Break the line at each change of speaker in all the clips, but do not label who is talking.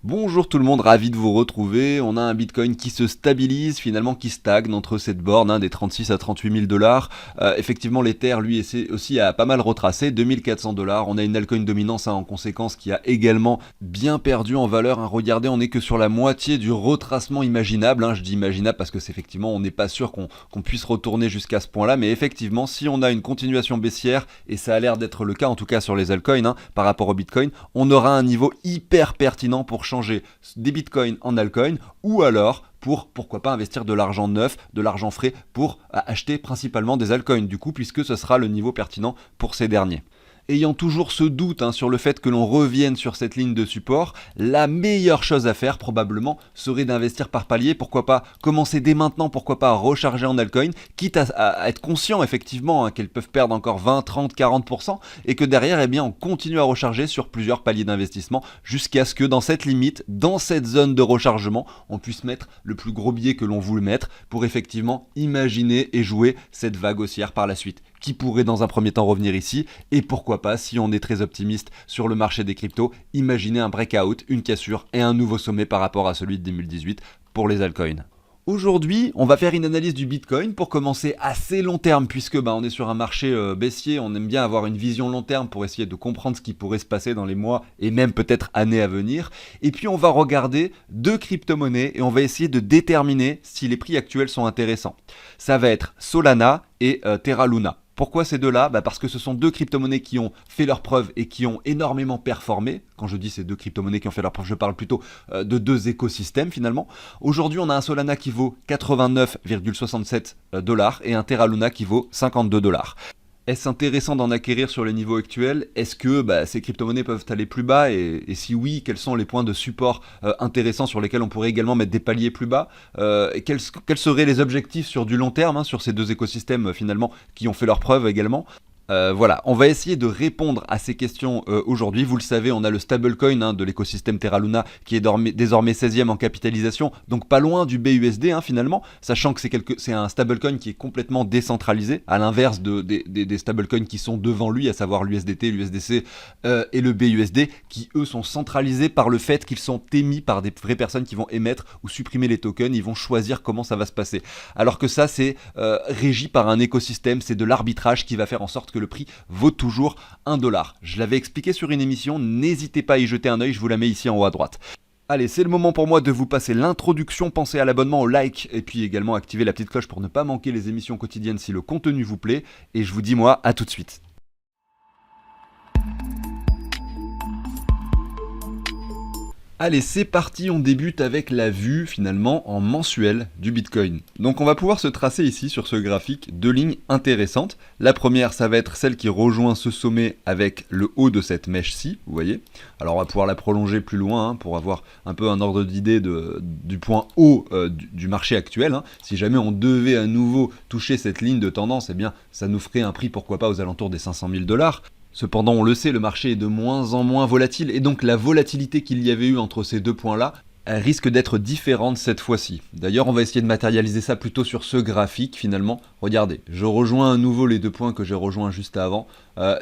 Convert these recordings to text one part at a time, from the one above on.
Bonjour tout le monde, ravi de vous retrouver. On a un Bitcoin qui se stabilise, finalement qui stagne entre cette borne des 36 à 38 000 dollars. Effectivement, l'Ether, lui, aussi a pas mal retracé, 2400 dollars. On a une altcoin dominance en conséquence qui a également bien perdu en valeur. Regardez, on n'est que sur la moitié du retracement imaginable. Je dis imaginable parce que c'est effectivement, on n'est pas sûr qu'on puisse retourner jusqu'à ce point-là. Mais effectivement, si on a une continuation baissière, et ça a l'air d'être le cas, en tout cas sur les altcoins, par rapport au Bitcoin, on aura un niveau hyper pertinent pour changer des bitcoins en altcoins ou alors pourquoi pas investir de l'argent neuf, de l'argent frais pour acheter principalement des altcoins du coup puisque ce sera le niveau pertinent pour ces derniers. Ayant toujours ce doute sur le fait que l'on revienne sur cette ligne de support, la meilleure chose à faire probablement serait d'investir par palier. Pourquoi pas commencer dès maintenant, pourquoi pas recharger en altcoin, quitte à être conscient effectivement qu'elles peuvent perdre encore 20, 30, 40% et que derrière on continue à recharger sur plusieurs paliers d'investissement jusqu'à ce que dans cette limite, dans cette zone de rechargement, on puisse mettre le plus gros billet que l'on voulait mettre pour effectivement imaginer et jouer cette vague haussière par la suite qui pourrait dans un premier temps revenir ici, et pourquoi pas, si on est très optimiste sur le marché des cryptos, imaginer un breakout, une cassure et un nouveau sommet par rapport à celui de 2018 pour les altcoins. Aujourd'hui, on va faire une analyse du Bitcoin pour commencer assez long terme puisque on est sur un marché baissier, on aime bien avoir une vision long terme pour essayer de comprendre ce qui pourrait se passer dans les mois et même peut-être années à venir. Et puis on va regarder deux crypto-monnaies et on va essayer de déterminer si les prix actuels sont intéressants. Ça va être Solana et Terra Luna. Pourquoi ces deux-là ? Parce que ce sont deux crypto-monnaies qui ont fait leurs preuves et qui ont énormément performé. Quand je dis ces deux crypto-monnaies qui ont fait leurs preuves, je parle plutôt de deux écosystèmes finalement. Aujourd'hui, on a un Solana qui vaut 89,67 dollars et un Terra Luna qui vaut 52 dollars. Est-ce intéressant d'en acquérir sur les niveaux actuels ? Est-ce que ces crypto-monnaies peuvent aller plus bas et si oui, quels sont les points de support intéressants sur lesquels on pourrait également mettre des paliers plus bas ? Et quels seraient les objectifs sur du long terme sur ces deux écosystèmes finalement qui ont fait leurs preuves également ? Voilà, on va essayer de répondre à ces questions aujourd'hui. Vous le savez, on a le stablecoin de l'écosystème Terra Luna qui est désormais 16e en capitalisation, donc pas loin du BUSD finalement, sachant que c'est un stablecoin qui est complètement décentralisé, à l'inverse des stablecoins qui sont devant lui, à savoir l'USDT, l'USDC et le BUSD, qui eux sont centralisés par le fait qu'ils sont émis par des vraies personnes qui vont émettre ou supprimer les tokens, ils vont choisir comment ça va se passer. Alors que ça, c'est régi par un écosystème, c'est de l'arbitrage qui va faire en sorte que le prix vaut toujours 1 dollar. Je l'avais expliqué sur une émission, n'hésitez pas à y jeter un œil, je vous la mets ici en haut à droite. Allez, c'est le moment pour moi de vous passer l'introduction, pensez à l'abonnement, au like et puis également activer la petite cloche pour ne pas manquer les émissions quotidiennes si le contenu vous plaît. Et je vous dis moi à tout de suite. Allez, c'est parti, on débute avec la vue finalement en mensuel du Bitcoin. Donc on va pouvoir se tracer ici sur ce graphique deux lignes intéressantes. La première, ça va être celle qui rejoint ce sommet avec le haut de cette mèche-ci, vous voyez. Alors on va pouvoir la prolonger plus loin pour avoir un peu un ordre d'idée du point haut du marché actuel. Si jamais on devait à nouveau toucher cette ligne de tendance, eh bien ça nous ferait un prix pourquoi pas aux alentours des 500 000 dollars. Cependant, on le sait, le marché est de moins en moins volatile et donc la volatilité qu'il y avait eu entre ces deux points-là risque d'être différente cette fois-ci. D'ailleurs, on va essayer de matérialiser ça plutôt sur ce graphique finalement. Regardez, je rejoins à nouveau les deux points que j'ai rejoints juste avant.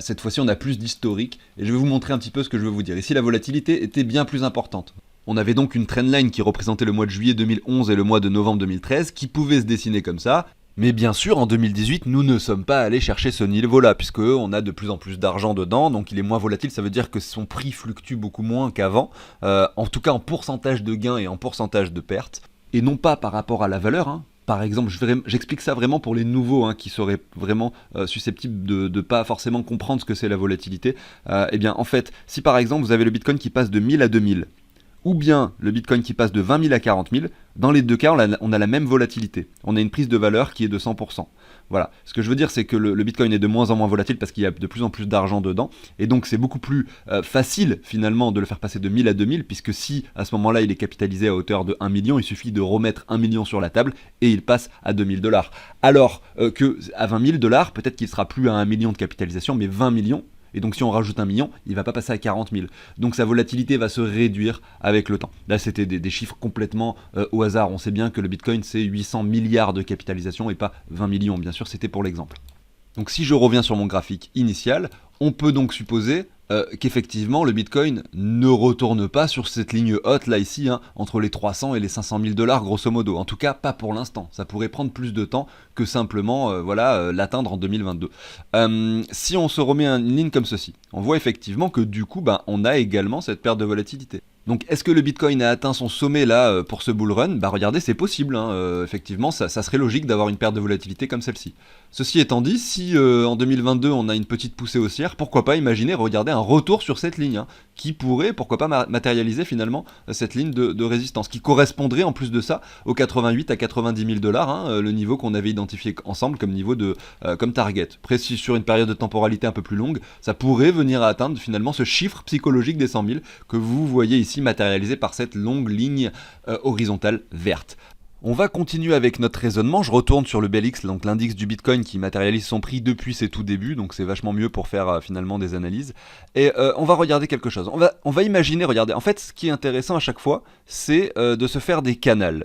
Cette fois-ci, on a plus d'historique et je vais vous montrer un petit peu ce que je veux vous dire. Ici, la volatilité était bien plus importante. On avait donc une trendline qui représentait le mois de juillet 2011 et le mois de novembre 2013 qui pouvait se dessiner comme ça. Mais bien sûr, en 2018, nous ne sommes pas allés chercher ce niveau-là, puisqu'on a de plus en plus d'argent dedans, donc il est moins volatile, ça veut dire que son prix fluctue beaucoup moins qu'avant, en tout cas en pourcentage de gains et en pourcentage de pertes, et non pas par rapport à la valeur. Par exemple, j'explique ça vraiment pour les nouveaux qui seraient vraiment susceptibles de ne pas forcément comprendre ce que c'est la volatilité. Eh bien, en fait, si par exemple vous avez le Bitcoin qui passe de 1000 à 2000, ou bien le Bitcoin qui passe de 20 000 à 40 000, dans les deux cas, on a la même volatilité. On a une prise de valeur qui est de 100%. Voilà. Ce que je veux dire, c'est que le Bitcoin est de moins en moins volatile parce qu'il y a de plus en plus d'argent dedans. Et donc, c'est beaucoup plus facile, finalement, de le faire passer de 1000 à 2000, puisque si, à ce moment-là, il est capitalisé à hauteur de 1 million, il suffit de remettre 1 million sur la table et il passe à 2000 dollars. Alors que à 20 000 dollars, peut-être qu'il ne sera plus à 1 million de capitalisation, mais 20 millions. Et donc si on rajoute 1 million, il ne va pas passer à 40 000. Donc sa volatilité va se réduire avec le temps. Là c'était des chiffres complètement au hasard. On sait bien que le Bitcoin c'est 800 milliards de capitalisation et pas 20 millions. Bien sûr c'était pour l'exemple. Donc si je reviens sur mon graphique initial, on peut donc supposer qu'effectivement le Bitcoin ne retourne pas sur cette ligne haute là ici, hein, entre les 300 et les 500 000 dollars grosso modo. En tout cas, pas pour l'instant. Ça pourrait prendre plus de temps que simplement l'atteindre en 2022. Si on se remet une ligne comme ceci, on voit effectivement que du coup, on a également cette perte de volatilité. Donc est-ce que le Bitcoin a atteint son sommet là pour ce bull run? Regardez, c'est possible, hein, effectivement, ça serait logique d'avoir une perte de volatilité comme celle-ci. Ceci étant dit, si en 2022 on a une petite poussée haussière, pourquoi pas imaginer regarder un retour sur cette ligne, hein, qui pourrait, pourquoi pas matérialiser finalement cette ligne de résistance, qui correspondrait en plus de ça aux 88 à 90 000 dollars, hein, le niveau qu'on avait identifié ensemble comme niveau comme target. Précis sur une période de temporalité un peu plus longue, ça pourrait venir à atteindre finalement ce chiffre psychologique des 100 000 que vous voyez ici matérialisé par cette longue ligne horizontale verte. On va continuer avec notre raisonnement, je retourne sur le BELX, donc l'indice du Bitcoin qui matérialise son prix depuis ses tout débuts, donc c'est vachement mieux pour faire finalement des analyses. Et on va regarder quelque chose, on va imaginer, regardez, en fait ce qui est intéressant à chaque fois, c'est de se faire des canals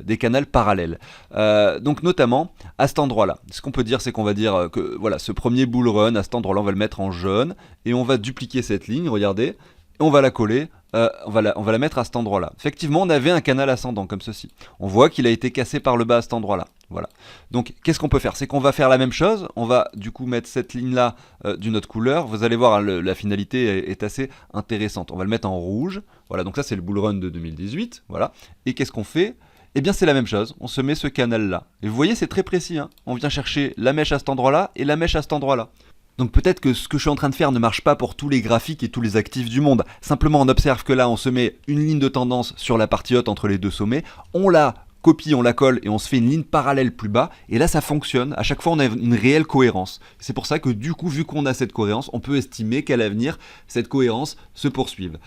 parallèles. Donc notamment, à cet endroit-là, ce qu'on peut dire, c'est qu'on va dire que voilà, ce premier bull run, à cet endroit-là, on va le mettre en jaune, et on va dupliquer cette ligne, regardez, et on va la coller. On va la mettre à cet endroit-là. Effectivement, on avait un canal ascendant comme ceci. On voit qu'il a été cassé par le bas à cet endroit-là. Voilà. Donc, qu'est-ce qu'on peut faire? C'est qu'on va faire la même chose. On va du coup mettre cette ligne-là d'une autre couleur. Vous allez voir, hein, la finalité est assez intéressante. On va le mettre en rouge. Voilà, donc ça c'est le bull run de 2018. Voilà. Et qu'est-ce qu'on fait? Eh bien, c'est la même chose. On se met ce canal-là. Et vous voyez, c'est très précis, hein. On vient chercher la mèche à cet endroit-là et la mèche à cet endroit-là. Donc peut-être que ce que je suis en train de faire ne marche pas pour tous les graphiques et tous les actifs du monde. Simplement on observe que là on se met une ligne de tendance sur la partie haute entre les deux sommets, on la copie, on la colle et on se fait une ligne parallèle plus bas, et là ça fonctionne, à chaque fois on a une réelle cohérence. C'est pour ça que du coup, vu qu'on a cette cohérence, on peut estimer qu'à l'avenir, cette cohérence se poursuive.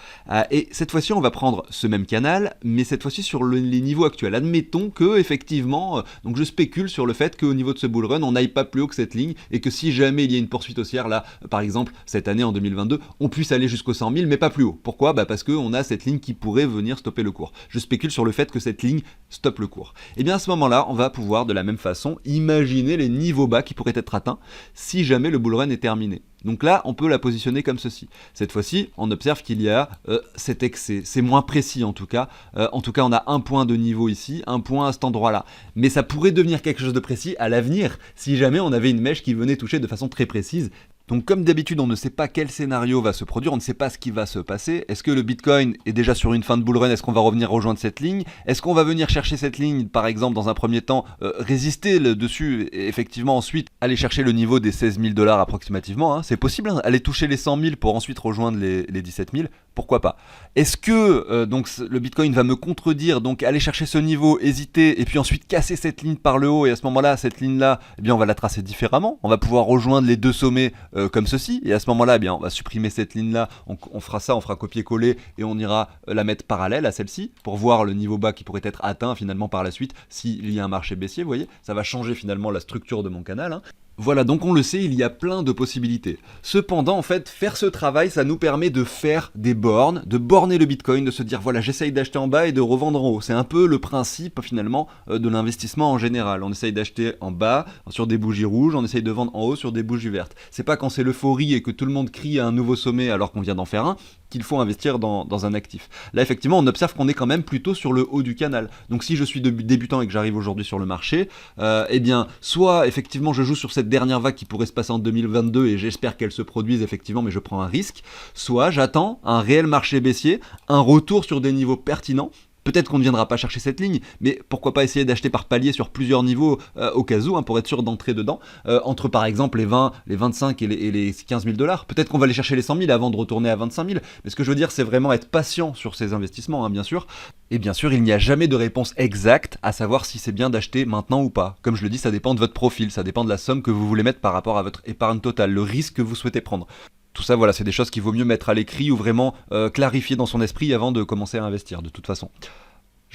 Et cette fois-ci, on va prendre ce même canal, mais cette fois-ci sur les niveaux actuels. Admettons que, effectivement, donc je spécule sur le fait qu'au niveau de ce bull run, on n'aille pas plus haut que cette ligne, et que si jamais il y a une poursuite haussière, là, par exemple, cette année en 2022, on puisse aller jusqu'aux 100 000, mais pas plus haut. Pourquoi? Parce qu'on a cette ligne qui pourrait venir stopper le cours. Je spécule sur le fait que cette ligne stoppe le cours. Et bien à ce moment-là, on va pouvoir de la même façon imaginer les niveaux bas qui pourraient être atteints si jamais le bull run est terminé. Donc là, on peut la positionner comme ceci. Cette fois-ci, on observe qu'il y a cet excès. C'est moins précis en tout cas. On a un point de niveau ici, un point à cet endroit-là. Mais ça pourrait devenir quelque chose de précis à l'avenir si jamais on avait une mèche qui venait toucher de façon très précise. Donc comme d'habitude, on ne sait pas quel scénario va se produire, on ne sait pas ce qui va se passer. Est-ce que le Bitcoin est déjà sur une fin de bull run? Est-ce qu'on va revenir rejoindre cette ligne? Est-ce qu'on va venir chercher cette ligne, par exemple, dans un premier temps, résister dessus, et effectivement ensuite aller chercher le niveau des 16 000 dollars approximativement, hein. C'est possible, hein, aller toucher les 100 000 pour ensuite rejoindre les 17 000, pourquoi pas? Est-ce que donc le Bitcoin va me contredire, donc aller chercher ce niveau, hésiter, et puis ensuite casser cette ligne par le haut, et à ce moment-là, cette ligne-là, eh bien on va la tracer différemment, on va pouvoir rejoindre les deux sommets comme ceci, et à ce moment-là, eh bien, on va supprimer cette ligne-là, on fera ça, on fera copier-coller, et on ira la mettre parallèle à celle-ci, pour voir le niveau bas qui pourrait être atteint finalement par la suite, s'il y a un marché baissier, vous voyez, ça va changer finalement la structure de mon canal, hein. Voilà, donc on le sait, il y a plein de possibilités. Cependant, en fait, faire ce travail, ça nous permet de faire des bornes, de borner le Bitcoin, de se dire, voilà, j'essaye d'acheter en bas et de revendre en haut. C'est un peu le principe, finalement, de l'investissement en général. On essaye d'acheter en bas, sur des bougies rouges, on essaye de vendre en haut sur des bougies vertes. C'est pas quand c'est l'euphorie et que tout le monde crie à un nouveau sommet alors qu'on vient d'en faire un, qu'il faut investir dans un actif. Là, effectivement, on observe qu'on est quand même plutôt sur le haut du canal. Donc si je suis débutant et que j'arrive aujourd'hui sur le marché, eh bien, soit, effectivement, je joue sur cette dernière vague qui pourrait se passer en 2022 et j'espère qu'elle se produise effectivement, mais je prends un risque, soit j'attends un réel marché baissier, un retour sur des niveaux pertinents. Peut-être qu'on ne viendra pas chercher cette ligne, mais pourquoi pas essayer d'acheter par palier sur plusieurs niveaux au cas où, hein, pour être sûr d'entrer dedans, entre par exemple les 20, les 25 et les 15 000 dollars. Peut-être qu'on va aller chercher les 100 000 avant de retourner à 25 000, mais ce que je veux dire, c'est vraiment être patient sur ces investissements, hein, bien sûr. Et bien sûr, il n'y a jamais de réponse exacte à savoir si c'est bien d'acheter maintenant ou pas. Comme je le dis, ça dépend de votre profil, ça dépend de la somme que vous voulez mettre par rapport à votre épargne totale, le risque que vous souhaitez prendre. Tout ça, voilà, c'est des choses qu'il vaut mieux mettre à l'écrit ou vraiment clarifier dans son esprit avant de commencer à investir, de toute façon.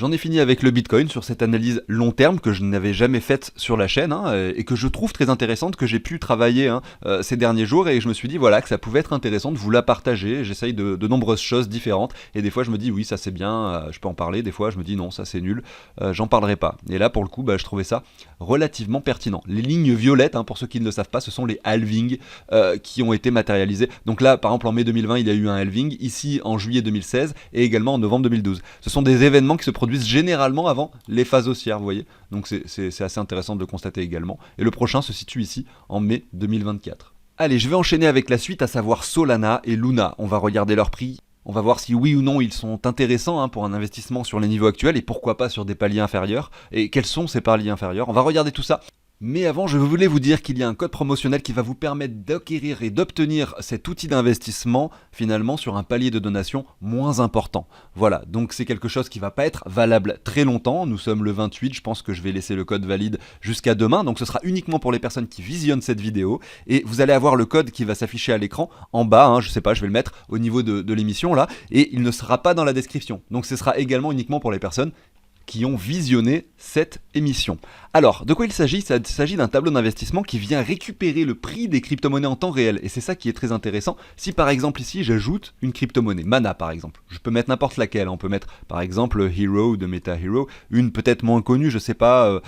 J'en ai fini avec le Bitcoin sur cette analyse long terme que je n'avais jamais faite sur la chaîne et que je trouve très intéressante, que j'ai pu travailler ces derniers jours, et je me suis dit voilà que ça pouvait être intéressant de vous la partager. J'essaye de nombreuses choses différentes et des fois je me dis oui ça c'est bien, je peux en parler, des fois je me dis non ça c'est nul, j'en parlerai pas. Et là pour le coup je trouvais ça relativement pertinent. Les lignes violettes, pour ceux qui ne le savent pas, ce sont les halvings qui ont été matérialisés. Donc là par exemple en mai 2020 il y a eu un halving, ici en juillet 2016 et également en novembre 2012. Ce sont des événements qui se produisent généralement avant les phases haussières, vous voyez. Donc c'est assez intéressant de le constater également. Et le prochain se situe ici en mai 2024. Allez, je vais enchaîner avec la suite, à savoir Solana et Luna. On va regarder leur prix. On va voir si oui ou non ils sont intéressants pour un investissement sur les niveaux actuels et pourquoi pas sur des paliers inférieurs. Et quels sont ces paliers inférieurs? On va regarder tout ça. Mais avant, je voulais vous dire qu'il y a un code promotionnel qui va vous permettre d'acquérir et d'obtenir cet outil d'investissement finalement sur un palier de donation moins important. Voilà, donc c'est quelque chose qui va pas être valable très longtemps. Nous sommes le 28, je pense que je vais laisser le code valide jusqu'à demain. Donc ce sera uniquement pour les personnes qui visionnent cette vidéo. Et vous allez avoir le code qui va s'afficher à l'écran en bas, je sais pas, je vais le mettre au niveau de l'émission là. Et il ne sera pas dans la description. Donc ce sera également uniquement pour les personnes qui ont visionné cette émission. Alors, de quoi il s'agit? Il s'agit d'un tableau d'investissement qui vient récupérer le prix des crypto-monnaies en temps réel. Et c'est ça qui est très intéressant. Si par exemple ici, j'ajoute une crypto-monnaie, Mana par exemple, je peux mettre n'importe laquelle. On peut mettre par exemple Hero de Meta Hero, une peut-être moins connue, je sais pas...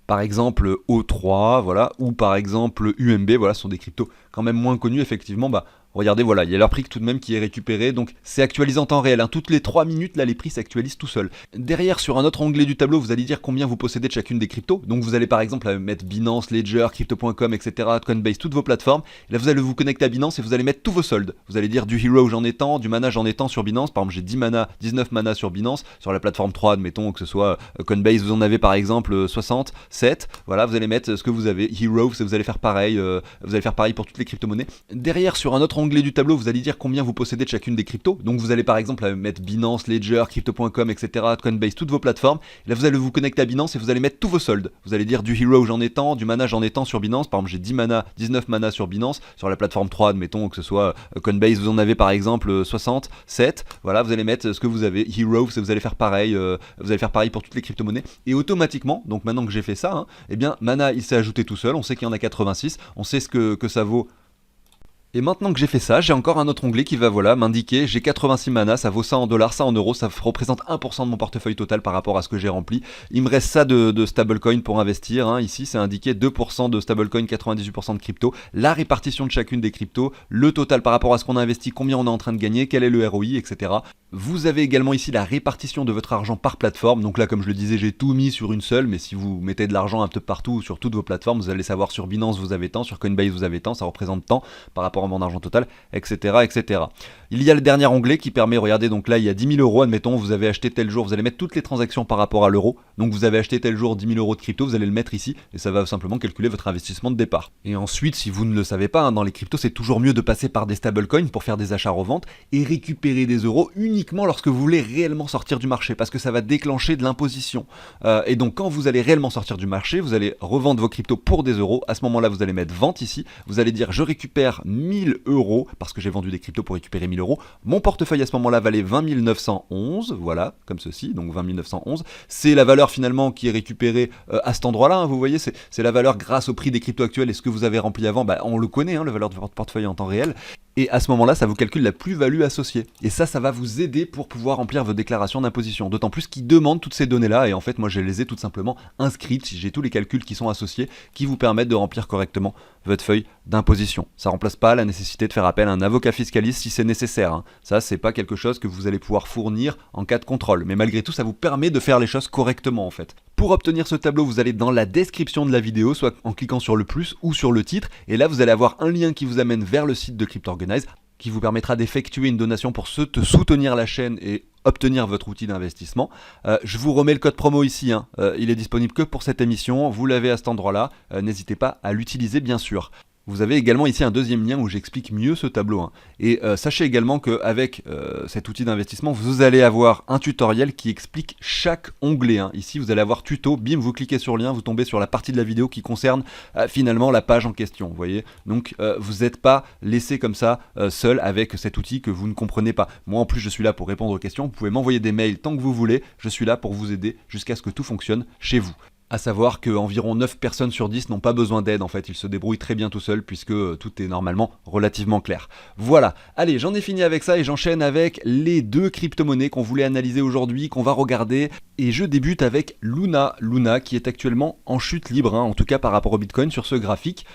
par exemple O3, voilà, ou par exemple UMB, voilà, ce sont des cryptos quand même moins connus, effectivement, regardez, voilà, il y a leur prix tout de même qui est récupéré, donc c'est actualisé en temps réel. Toutes les 3 minutes, là, les prix s'actualisent tout seuls. Derrière, sur un autre onglet du tableau, vous allez dire combien vous possédez de chacune des cryptos. Donc vous allez par exemple mettre Binance, Ledger, Crypto.com, etc., Coinbase, toutes vos plateformes. Et là, vous allez vous connecter à Binance et vous allez mettre tous vos soldes. Vous allez dire du Hero, j'en ai tant, du Mana, j'en ai tant sur Binance. Par exemple, j'ai 10 mana, 19 mana sur Binance. Sur la plateforme 3, admettons que ce soit Coinbase, vous en avez par exemple 60, 7. Voilà, vous allez mettre ce que vous avez. Hero, vous allez faire pareil. Vous allez faire pareil pour toutes les crypto-monnaies. Derrière, sur un autre onglet du tableau, vous allez dire combien vous possédez de chacune des cryptos. Donc vous allez par exemple mettre Binance, Ledger, Crypto.com, etc., Coinbase, toutes vos plateformes. Et là vous allez vous connecter à Binance et vous allez mettre tous vos soldes. Vous allez dire du Hero j'en ai tant, du Mana j'en ai tant sur Binance. Par exemple j'ai 10 mana, 19 mana sur Binance. Sur la plateforme 3, admettons que ce soit Coinbase, vous en avez par exemple 60, 7. Voilà, vous allez mettre ce que vous avez. Hero, vous allez faire pareil. Vous allez faire pareil pour toutes les crypto-monnaies. Et automatiquement, donc maintenant que j'ai fait ça, eh bien Mana il s'est ajouté tout seul. On sait qu'il y en a 86. On sait ce que ça vaut. Et maintenant que j'ai fait ça, j'ai encore un autre onglet qui va m'indiquer j'ai 86 mana, ça vaut ça en dollars, ça en euros, ça représente 1% de mon portefeuille total par rapport à ce que j'ai rempli. Il me reste ça de stablecoin pour investir, ici c'est indiqué 2% de stablecoin, 98% de crypto, la répartition de chacune des cryptos, le total par rapport à ce qu'on a investi, combien on est en train de gagner, quel est le ROI, etc. Vous avez également ici la répartition de votre argent par plateforme, donc là comme je le disais j'ai tout mis sur une seule, mais si vous mettez de l'argent un peu partout sur toutes vos plateformes, vous allez savoir sur Binance vous avez tant, sur Coinbase vous avez tant, ça représente tant par rapport à mon argent total, etc., etc. Il y a le dernier onglet qui permet, regardez, donc là il y a 10 000 euros, admettons, vous avez acheté tel jour, vous allez mettre toutes les transactions par rapport à l'euro, donc vous avez acheté tel jour 10 000 euros de crypto, vous allez le mettre ici, et ça va simplement calculer votre investissement de départ. Et ensuite, si vous ne le savez pas, dans les cryptos, c'est toujours mieux de passer par des stablecoins pour faire des achats-reventes et récupérer des euros uniquement lorsque vous voulez réellement sortir du marché, parce que ça va déclencher de l'imposition. Et donc quand vous allez réellement sortir du marché, vous allez revendre vos cryptos pour des euros, à ce moment-là vous allez mettre vente ici, vous allez dire je récupère 1000 euros, parce que j'ai vendu des cryptos pour récupérer 1000 euros, mon portefeuille à ce moment-là valait 20 911, voilà, comme ceci, donc 20 911, c'est la valeur finalement qui est récupérée à cet endroit-là, vous voyez, c'est la valeur grâce au prix des cryptos actuels, et ce que vous avez rempli avant, on le connaît, la valeur de votre portefeuille en temps réel, et à ce moment-là, ça vous calcule la plus-value associée. Et ça va vous aider pour pouvoir remplir vos déclarations d'imposition. D'autant plus qu'ils demandent toutes ces données-là, et en fait, moi, je les ai tout simplement inscrites. J'ai tous les calculs qui sont associés, qui vous permettent de remplir correctement votre feuille d'imposition. Ça remplace pas la nécessité de faire appel à un avocat fiscaliste si c'est nécessaire. Ça, c'est pas quelque chose que vous allez pouvoir fournir en cas de contrôle. Mais malgré tout, ça vous permet de faire les choses correctement, en fait. Pour obtenir ce tableau, vous allez dans la description de la vidéo, soit en cliquant sur le plus ou sur le titre, et là vous allez avoir un lien qui vous amène vers le site de CryptOrganize, qui vous permettra d'effectuer une donation pour soutenir la chaîne et obtenir votre outil d'investissement. Je vous remets le code promo ici, il est disponible que pour cette émission, vous l'avez à cet endroit-là, n'hésitez pas à l'utiliser bien sûr. Vous avez également ici un deuxième lien où j'explique mieux ce tableau, hein. Et sachez également qu'avec cet outil d'investissement, vous allez avoir un tutoriel qui explique chaque onglet, hein. Ici, vous allez avoir tuto, bim, vous cliquez sur le lien, vous tombez sur la partie de la vidéo qui concerne finalement la page en question, vous voyez. Donc, vous n'êtes pas laissé comme ça, seul avec cet outil que vous ne comprenez pas. Moi, en plus, je suis là pour répondre aux questions. Vous pouvez m'envoyer des mails tant que vous voulez. Je suis là pour vous aider jusqu'à ce que tout fonctionne chez vous. À savoir qu'environ 9 personnes sur 10 n'ont pas besoin d'aide, en fait, ils se débrouillent très bien tout seuls puisque tout est normalement relativement clair. Voilà, allez, j'en ai fini avec ça et j'enchaîne avec les deux crypto-monnaies qu'on voulait analyser aujourd'hui, qu'on va regarder. Et je débute avec Luna. Luna qui est actuellement en chute libre, hein, en tout cas par rapport au Bitcoin sur ce graphique.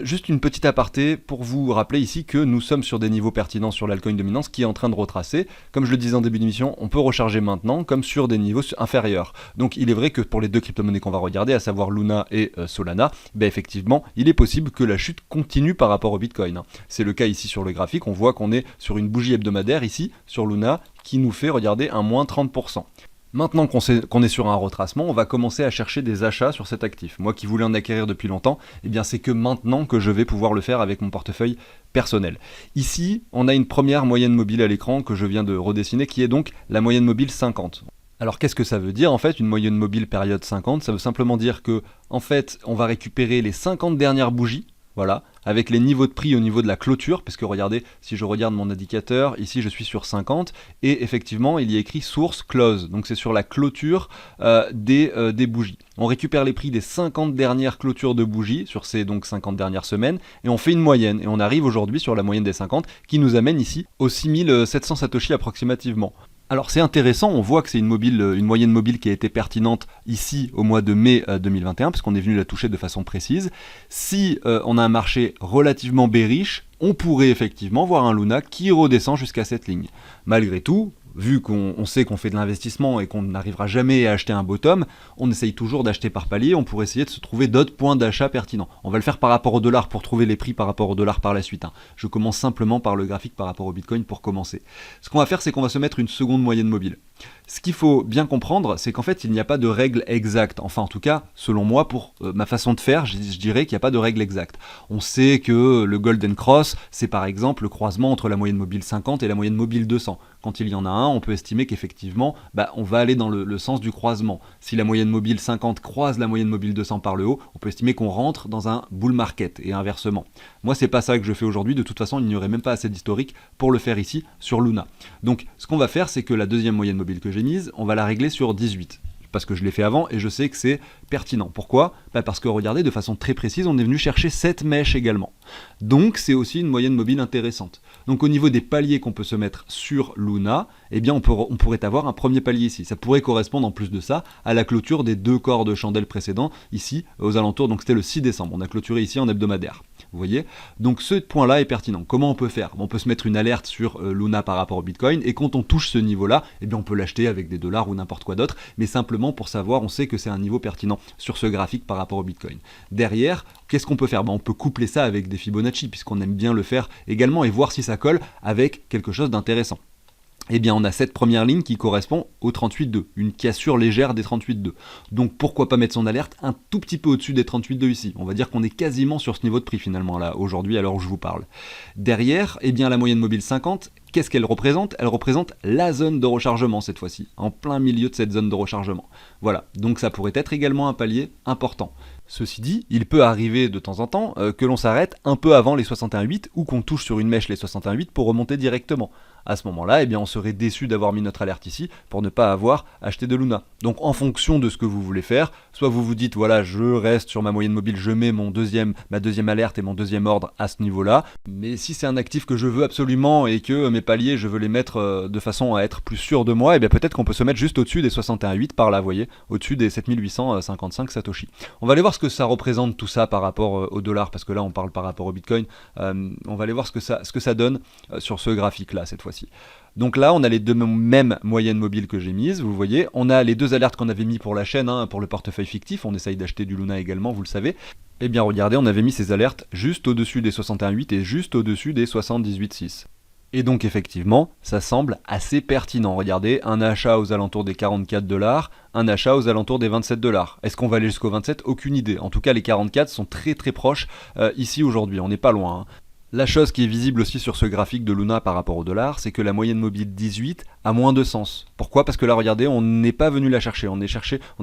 Juste une petite aparté pour vous rappeler ici que nous sommes sur des niveaux pertinents sur l'altcoin dominance qui est en train de retracer. Comme je le disais en début d'émission, on peut recharger maintenant comme sur des niveaux inférieurs. Donc il est vrai que pour les deux crypto-monnaies qu'on va regarder, à savoir Luna et Solana, ben effectivement, il est possible que la chute continue par rapport au Bitcoin, hein. C'est le cas ici sur le graphique, on voit qu'on est sur une bougie hebdomadaire ici, sur Luna, qui nous fait, regardez, un moins 30%. Maintenant qu'on est sur un retracement, on va commencer à chercher des achats sur cet actif. Moi qui voulais en acquérir depuis longtemps, eh bien c'est que maintenant que je vais pouvoir le faire avec mon portefeuille personnel. Ici, on a une première moyenne mobile à l'écran que je viens de redessiner, qui est donc la moyenne mobile 50. Alors qu'est-ce que ça veut dire en fait, une moyenne mobile période 50? Ça veut simplement dire que en fait on va récupérer les 50 dernières bougies, voilà, avec les niveaux de prix au niveau de la clôture, parce que regardez, si je regarde mon indicateur, ici je suis sur 50, et effectivement il y a écrit source close, donc c'est sur la clôture des bougies. On récupère les prix des 50 dernières clôtures de bougies, sur ces donc 50 dernières semaines, et on fait une moyenne, et on arrive aujourd'hui sur la moyenne des 50, qui nous amène ici aux 6700 Satoshi approximativement. Alors c'est intéressant, on voit que c'est une moyenne mobile qui a été pertinente ici au mois de mai 2021, parce qu'on est venu la toucher de façon précise. Si on a un marché relativement bearish, on pourrait effectivement voir un Luna qui redescend jusqu'à cette ligne. Malgré tout, vu qu'on sait qu'on fait de l'investissement et qu'on n'arrivera jamais à acheter un bottom, on essaye toujours d'acheter par palier, on pourrait essayer de se trouver d'autres points d'achat pertinents. On va le faire par rapport au dollar pour trouver les prix par rapport au dollar par la suite, hein. Je commence simplement par le graphique par rapport au Bitcoin pour commencer. Ce qu'on va faire, c'est qu'on va se mettre une seconde moyenne mobile. Ce qu'il faut bien comprendre, c'est qu'en fait, il n'y a pas de règle exacte. Enfin, en tout cas, selon moi, pour ma façon de faire, je dirais qu'il n'y a pas de règle exacte. On sait que le Golden Cross, c'est par exemple le croisement entre la moyenne mobile 50 et la moyenne mobile 200. Quand il y en a un, on peut estimer qu'effectivement, on va aller dans le sens du croisement. Si la moyenne mobile 50 croise la moyenne mobile 200 par le haut, on peut estimer qu'on rentre dans un bull market et inversement. Moi, c'est pas ça que je fais aujourd'hui. De toute façon, il n'y aurait même pas assez d'historique pour le faire ici sur Luna. Donc, ce qu'on va faire, c'est que la deuxième moyenne mobile que j'ai mise, on va la régler sur 18. Parce que je l'ai fait avant et je sais que c'est pertinent. Pourquoi? Parce que regardez, de façon très précise, on est venu chercher cette mèche également. Donc c'est aussi une moyenne mobile intéressante. Donc au niveau des paliers qu'on peut se mettre sur Luna, eh bien on pourrait avoir un premier palier ici. Ça pourrait correspondre en plus de ça à la clôture des deux corps de chandelle précédents, ici aux alentours, donc c'était le 6 décembre. On a clôturé ici en hebdomadaire. Vous voyez? Donc ce point-là est pertinent. Comment on peut faire? On peut se mettre une alerte sur Luna par rapport au Bitcoin, et quand on touche ce niveau-là, eh bien on peut l'acheter avec des dollars ou n'importe quoi d'autre, mais simplement pour savoir, on sait que c'est un niveau pertinent sur ce graphique par rapport au Bitcoin. Derrière, qu'est-ce qu'on peut faire? On peut coupler ça avec des Fibonacci, puisqu'on aime bien le faire également, et voir si ça colle avec quelque chose d'intéressant. Eh bien, on a cette première ligne qui correspond au 38,2, une cassure légère des 38,2. Donc, pourquoi pas mettre son alerte un tout petit peu au-dessus des 38,2 ici? On va dire qu'on est quasiment sur ce niveau de prix finalement, là, aujourd'hui, à l'heure où je vous parle. Derrière, eh bien, la moyenne mobile 50, qu'est-ce qu'elle représente? Elle représente la zone de rechargement cette fois-ci, en plein milieu de cette zone de rechargement. Voilà, donc ça pourrait être également un palier important. Ceci dit, il peut arriver de temps en temps que l'on s'arrête un peu avant les 61,8 ou qu'on touche sur une mèche les 61,8 pour remonter directement. À ce moment-là, eh bien, on serait déçu d'avoir mis notre alerte ici pour ne pas avoir acheté de Luna. Donc en fonction de ce que vous voulez faire, soit vous vous dites voilà, je reste sur ma moyenne mobile, je mets ma deuxième alerte et mon deuxième ordre à ce niveau-là. Mais si c'est un actif que je veux absolument et que mes paliers, je veux les mettre de façon à être plus sûr de moi, eh bien peut-être qu'on peut se mettre juste au-dessus des 61,8 par là, vous voyez, au-dessus des 7855 Satoshi. On va aller voir ce que ça représente tout ça par rapport au dollar, parce que là on parle par rapport au Bitcoin. On va aller voir ce que ça donne sur ce graphique-là cette fois-ci. Donc là, on a les deux mêmes moyennes mobiles que j'ai mises, vous voyez. On a les deux alertes qu'on avait mis pour la chaîne, pour le portefeuille fictif. On essaye d'acheter du Luna également, vous le savez. Eh bien, regardez, on avait mis ces alertes juste au-dessus des 61,8 et juste au-dessus des 78,6. Et donc effectivement, ça semble assez pertinent. Regardez, un achat aux alentours des 44 $, un achat aux alentours des 27 $. Est-ce qu'on va aller jusqu'au 27? Aucune idée. En tout cas, les 44 sont très très proches ici aujourd'hui, on n'est pas loin, hein. La chose qui est visible aussi sur ce graphique de Luna par rapport au dollar, c'est que la moyenne mobile 18 a moins de sens. Pourquoi? Parce que là, regardez, on n'est pas venu la chercher, on est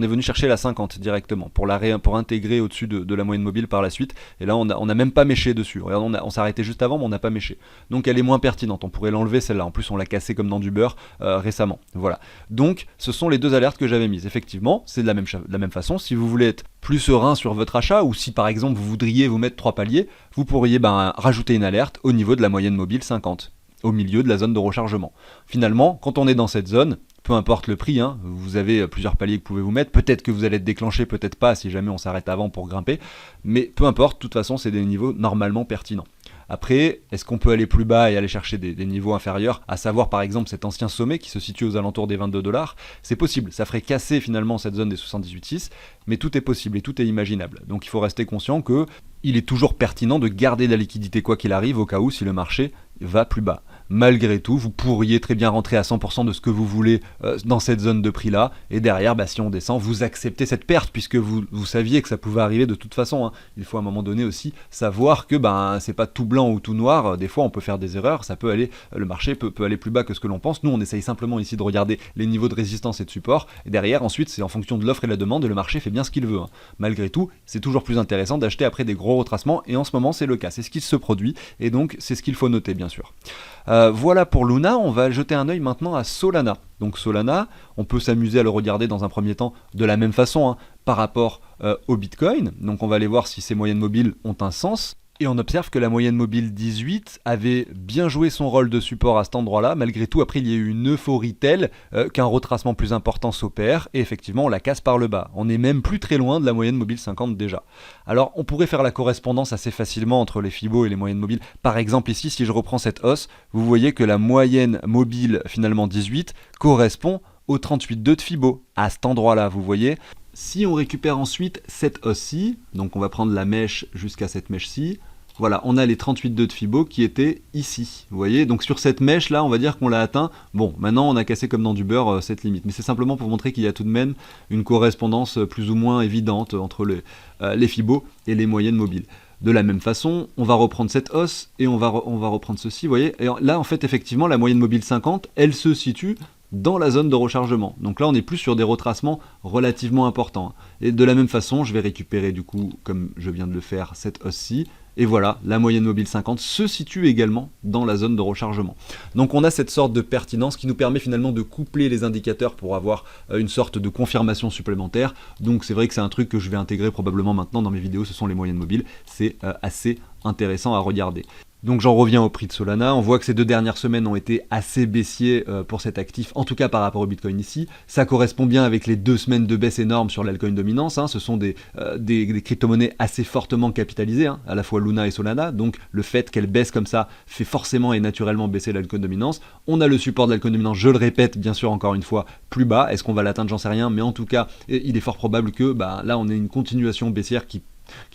venu chercher la 50 directement pour intégrer au-dessus de la moyenne mobile par la suite. Et là, on a même pas méché dessus. Regardez, on s'est arrêté juste avant, mais on n'a pas méché. Donc elle est moins pertinente. On pourrait l'enlever celle-là. En plus, on l'a cassée comme dans du beurre récemment. Voilà. Donc, ce sont les deux alertes que j'avais mises. Effectivement, c'est de la même façon. Si vous voulez être plus serein sur votre achat, ou si par exemple vous voudriez vous mettre 3 paliers, vous pourriez rajouter une alerte au niveau de la moyenne mobile 50, au milieu de la zone de rechargement. Finalement, quand on est dans cette zone, peu importe le prix, hein, vous avez plusieurs paliers que vous pouvez vous mettre, peut-être que vous allez être déclenché, peut-être pas, si jamais on s'arrête avant pour grimper, mais peu importe, de toute façon c'est des niveaux normalement pertinents. Après, est-ce qu'on peut aller plus bas et aller chercher des niveaux inférieurs, à savoir par exemple cet ancien sommet qui se situe aux alentours des 22 $? C'est possible, ça ferait casser finalement cette zone des 78,6, mais tout est possible et tout est imaginable. Donc il faut rester conscient que il est toujours pertinent de garder de la liquidité quoi qu'il arrive au cas où si le marché va plus bas. Malgré tout, vous pourriez très bien rentrer à 100% de ce que vous voulez dans cette zone de prix là, et derrière, si on descend, vous acceptez cette perte, puisque vous saviez que ça pouvait arriver de toute façon, hein. Il faut à un moment donné aussi savoir que c'est pas tout blanc ou tout noir, des fois on peut faire des erreurs, le marché peut aller plus bas que ce que l'on pense. Nous on essaye simplement ici de regarder les niveaux de résistance et de support, et derrière ensuite c'est en fonction de l'offre et de la demande, et le marché fait bien ce qu'il veut, hein. Malgré tout, c'est toujours plus intéressant d'acheter après des gros retracements, et en ce moment c'est le cas, c'est ce qui se produit, et donc c'est ce qu'il faut noter bien sûr. Voilà pour Luna, on va jeter un œil maintenant à Solana. Donc Solana, on peut s'amuser à le regarder dans un premier temps de la même façon, hein, par rapport au Bitcoin. Donc on va aller voir si ces moyennes mobiles ont un sens. Et on observe que la moyenne mobile 18 avait bien joué son rôle de support à cet endroit-là. Malgré tout, après, il y a eu une euphorie telle qu'un retracement plus important s'opère. Et effectivement, on la casse par le bas. On n'est même plus très loin de la moyenne mobile 50 déjà. Alors, on pourrait faire la correspondance assez facilement entre les Fibo et les moyennes mobiles. Par exemple, ici, si je reprends cette hausse, vous voyez que la moyenne mobile, finalement 18, correspond au 38,2 de Fibo. À cet endroit-là, vous voyez. Si on récupère ensuite cette hausse-ci, donc on va prendre la mèche jusqu'à cette mèche-ci, voilà, on a les 38,2 de Fibo qui étaient ici, vous voyez, donc sur cette mèche là, on va dire qu'on l'a atteint. Bon, maintenant on a cassé comme dans du beurre cette limite, mais c'est simplement pour montrer qu'il y a tout de même une correspondance plus ou moins évidente entre les Fibo et les moyennes mobiles. De la même façon, on va reprendre cette hausse et on va reprendre ceci, vous voyez, et là en fait effectivement la moyenne mobile 50, elle se situe dans la zone de rechargement. Donc là on est plus sur des retracements relativement importants. Et de la même façon, je vais récupérer du coup, comme je viens de le faire, cette hausse-ci. Et voilà, la moyenne mobile 50 se situe également dans la zone de rechargement. Donc on a cette sorte de pertinence qui nous permet finalement de coupler les indicateurs pour avoir une sorte de confirmation supplémentaire. Donc c'est vrai que c'est un truc que je vais intégrer probablement maintenant dans mes vidéos, ce sont les moyennes mobiles. C'est assez intéressant à regarder. Donc j'en reviens au prix de Solana, on voit que ces 2 dernières semaines ont été assez baissiers pour cet actif, en tout cas par rapport au Bitcoin ici. Ça correspond bien avec les 2 semaines de baisse énorme sur l'altcoin dominance, hein. Ce sont des crypto-monnaies assez fortement capitalisées, hein, à la fois Luna et Solana, donc le fait qu'elles baissent comme ça fait forcément et naturellement baisser l'altcoin dominance. On a le support de l'altcoin dominance, je le répète bien sûr encore une fois, plus bas. Est-ce qu'on va l'atteindre? J'en sais rien, mais en tout cas il est fort probable que là on ait une continuation baissière qui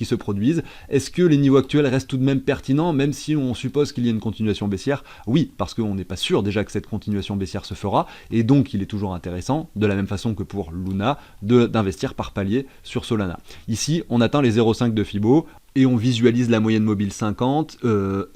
se produisent. Est-ce que les niveaux actuels restent tout de même pertinents, même si on suppose qu'il y a une continuation baissière? Oui, parce qu'on n'est pas sûr déjà que cette continuation baissière se fera, et donc il est toujours intéressant, de la même façon que pour Luna, d'investir par palier sur Solana. Ici, on atteint les 0,5 de Fibo, et on visualise la moyenne mobile 50,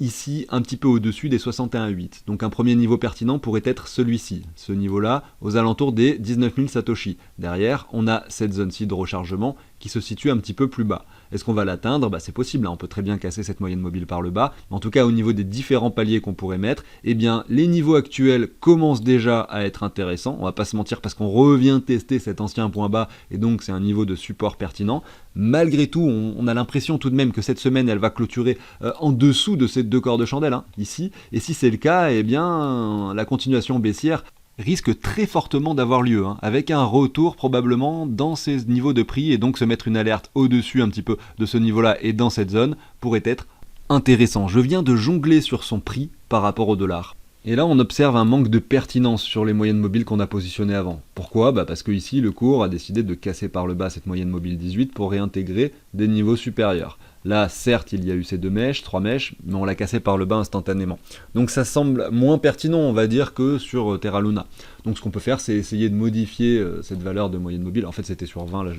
ici un petit peu au-dessus des 61,8. Donc un premier niveau pertinent pourrait être celui-ci, ce niveau-là, aux alentours des 19 000 Satoshi. Derrière, on a cette zone-ci de rechargement qui se situe un petit peu plus bas. Est-ce qu'on va l'atteindre? C'est possible, hein, on peut très bien casser cette moyenne mobile par le bas. En tout cas, au niveau des différents paliers qu'on pourrait mettre, eh bien, les niveaux actuels commencent déjà à être intéressants. On va pas se mentir parce qu'on revient tester cet ancien point bas, et donc c'est un niveau de support pertinent. Malgré tout, on a l'impression tout de même que cette semaine, elle va clôturer en dessous de ces 2 corps de chandelle, hein, ici. Et si c'est le cas, eh bien, la continuation baissière risque très fortement d'avoir lieu, hein, avec un retour probablement dans ces niveaux de prix, et donc se mettre une alerte au-dessus un petit peu de ce niveau-là et dans cette zone pourrait être intéressant. Je viens de jongler sur son prix par rapport au dollar. Et là, on observe un manque de pertinence sur les moyennes mobiles qu'on a positionnées avant. Pourquoi? Parce que ici, le cours a décidé de casser par le bas cette moyenne mobile 18 pour réintégrer des niveaux supérieurs. Là, certes, il y a eu ces 2 mèches, 3 mèches, mais on l'a cassé par le bas instantanément. Donc ça semble moins pertinent, on va dire, que sur Terra Luna. Donc ce qu'on peut faire, c'est essayer de modifier cette valeur de moyenne mobile. En fait, c'était sur 20, là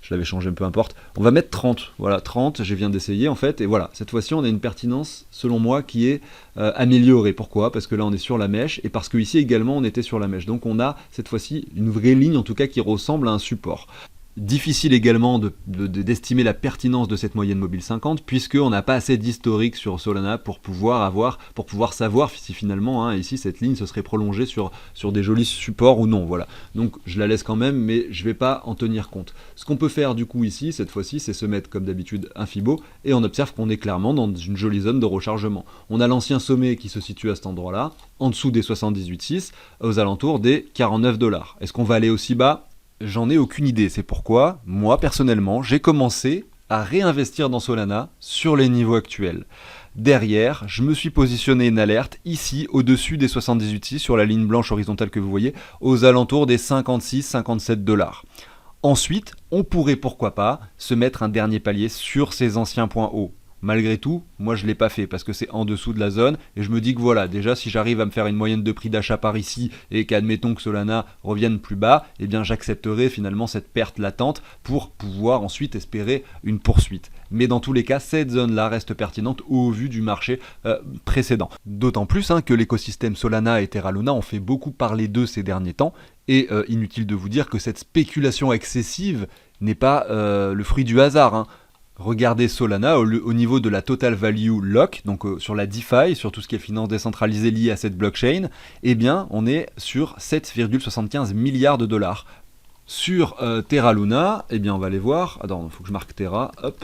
je l'avais changé, peu importe. On va mettre 30, voilà, 30, je viens d'essayer en fait, et voilà, cette fois-ci, on a une pertinence, selon moi, qui est améliorée. Pourquoi? Parce que là, on est sur la mèche, et parce que ici également, on était sur la mèche. Donc on a, cette fois-ci, une vraie ligne, en tout cas, qui ressemble à un support. Difficile également d'estimer la pertinence de cette moyenne mobile 50 puisqu'on n'a pas assez d'historique sur Solana pour pouvoir savoir si finalement ici cette ligne se serait prolongée sur des jolis supports ou non. Voilà. Donc je la laisse quand même, mais je ne vais pas en tenir compte. Ce qu'on peut faire du coup ici, cette fois-ci, c'est se mettre comme d'habitude un Fibo et on observe qu'on est clairement dans une jolie zone de rechargement. On a l'ancien sommet qui se situe à cet endroit-là, en dessous des 78,6, aux alentours des 49$. Est-ce qu'on va aller aussi bas? J'en ai aucune idée, c'est pourquoi, moi personnellement, j'ai commencé à réinvestir dans Solana sur les niveaux actuels. Derrière, je me suis positionné une alerte ici, au-dessus des 78,6 sur la ligne blanche horizontale que vous voyez, aux alentours des 56-57$. Ensuite, on pourrait pourquoi pas se mettre un dernier palier sur ces anciens points hauts. Malgré tout, moi je ne l'ai pas fait parce que c'est en dessous de la zone et je me dis que voilà, déjà si j'arrive à me faire une moyenne de prix d'achat par ici et qu'admettons que Solana revienne plus bas, eh bien j'accepterai finalement cette perte latente pour pouvoir ensuite espérer une poursuite. Mais dans tous les cas, cette zone-là reste pertinente au vu du marché précédent. D'autant plus que l'écosystème Solana et Terra Luna ont fait beaucoup parler d'eux ces derniers temps et inutile de vous dire que cette spéculation excessive n'est pas le fruit du hasard. Regardez Solana au niveau de la total value lock, donc sur la DeFi, sur tout ce qui est finance décentralisée liée à cette blockchain, eh bien on est sur 7,75 milliards de dollars. Sur Terra Luna, eh bien on va aller voir, attends, il faut que je marque Terra, hop,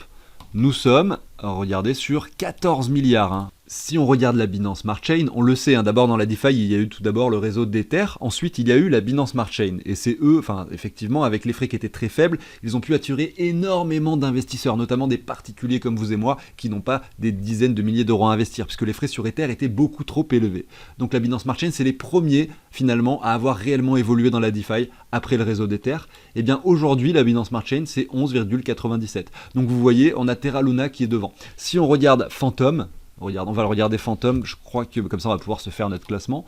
nous sommes, regardez, sur 14 milliards. Si on regarde la Binance Smart Chain, on le sait, d'abord dans la DeFi, il y a eu tout d'abord le réseau d'Ether, ensuite il y a eu la Binance Smart Chain, et c'est eux, effectivement, avec les frais qui étaient très faibles, ils ont pu attirer énormément d'investisseurs, notamment des particuliers comme vous et moi, qui n'ont pas des dizaines de milliers d'euros à investir, puisque les frais sur Ether étaient beaucoup trop élevés. Donc la Binance Smart Chain, c'est les premiers, finalement, à avoir réellement évolué dans la DeFi après le réseau d'Ether. Et bien aujourd'hui, la Binance Smart Chain, c'est 11,97. Donc vous voyez, on a Terra Luna qui est devant. Si on regarde Phantom, on va le regarder Phantom, je crois que comme ça on va pouvoir se faire notre classement.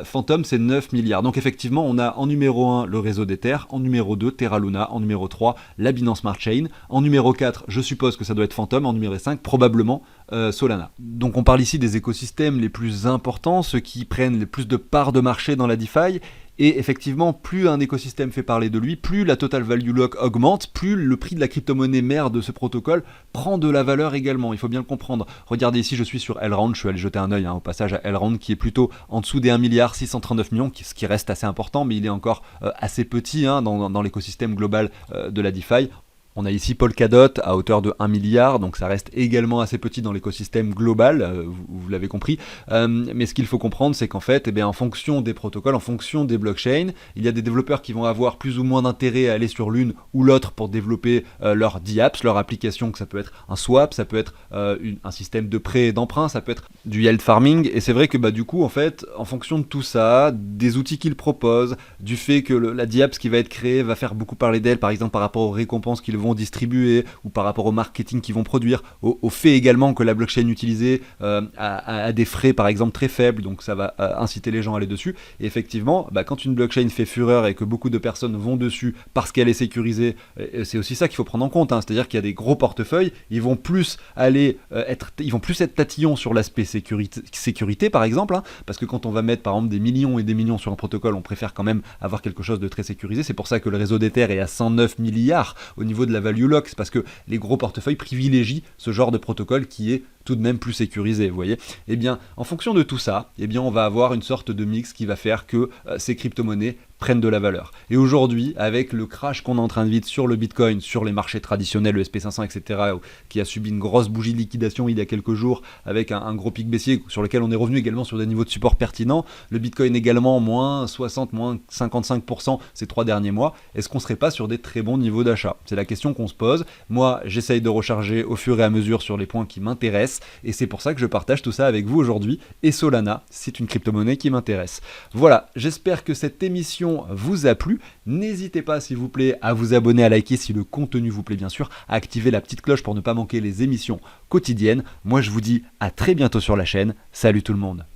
Phantom c'est 9 milliards. Donc effectivement on a en numéro 1 le réseau d'Ether, en numéro 2 Terra Luna, en numéro 3 la Binance Smart Chain, en numéro 4 je suppose que ça doit être Phantom, en numéro 5 probablement Solana. Donc on parle ici des écosystèmes les plus importants, ceux qui prennent le plus de parts de marché dans la DeFi. Et effectivement, plus un écosystème fait parler de lui, plus la total value lock augmente, plus le prix de la crypto-monnaie mère de ce protocole prend de la valeur également. Il faut bien le comprendre. Regardez ici, je suis sur Elrond, je suis allé jeter un œil au passage à Elrond qui est plutôt en dessous des 1,639 milliard, ce qui reste assez important, mais il est encore assez petit dans l'écosystème global de la DeFi. On a ici Polkadot à hauteur de 1 milliard, donc ça reste également assez petit dans l'écosystème global, vous l'avez compris. Mais ce qu'il faut comprendre, c'est qu'en fait, en fonction des protocoles, en fonction des blockchains, il y a des développeurs qui vont avoir plus ou moins d'intérêt à aller sur l'une ou l'autre pour développer leur DApps, leur application, que ça peut être un swap, ça peut être un système de prêt et d'emprunt, ça peut être du yield farming. Et c'est vrai que du coup, en fait, en fonction de tout ça, des outils qu'ils proposent, du fait que la DApps qui va être créée va faire beaucoup parler d'elle, par exemple par rapport aux récompenses qu'ils vont distribuer ou par rapport au marketing qu'ils vont produire, au fait également que la blockchain utilisée a des frais par exemple très faibles, donc ça va inciter les gens à aller dessus. Et effectivement, quand une blockchain fait fureur et que beaucoup de personnes vont dessus parce qu'elle est sécurisée, c'est aussi ça qu'il faut prendre en compte, c'est-à-dire qu'il y a des gros portefeuilles, ils vont plus être tatillons sur l'aspect sécurité par exemple, parce que quand on va mettre par exemple des millions et des millions sur un protocole, on préfère quand même avoir quelque chose de très sécurisé. C'est pour ça que le réseau d'Ether est à 109 milliards au niveau de la value lock, c'est parce que les gros portefeuilles privilégient ce genre de protocole qui est tout de même plus sécurisé, vous voyez. Et bien, en fonction de tout ça, on va avoir une sorte de mix qui va faire que ces crypto-monnaies prennent de la valeur. Et aujourd'hui, avec le crash qu'on est en train de vivre sur le Bitcoin, sur les marchés traditionnels, le SP500, etc., qui a subi une grosse bougie de liquidation il y a quelques jours, avec un gros pic baissier sur lequel on est revenu également sur des niveaux de support pertinents, le Bitcoin également moins 60, moins 55% ces 3 derniers mois, est-ce qu'on ne serait pas sur des très bons niveaux d'achat? C'est la question qu'on se pose. Moi, j'essaye de recharger au fur et à mesure sur les points qui m'intéressent. m'intéresse et c'est pour ça que je partage tout ça avec vous aujourd'hui. Et Solana, c'est une crypto-monnaie qui m'intéresse. Voilà, j'espère que cette émission vous a plu. N'hésitez pas s'il vous plaît à vous abonner, à liker si le contenu vous plaît bien sûr, à activer la petite cloche pour ne pas manquer les émissions quotidiennes. Moi je vous dis à très bientôt sur la chaîne. Salut tout le monde.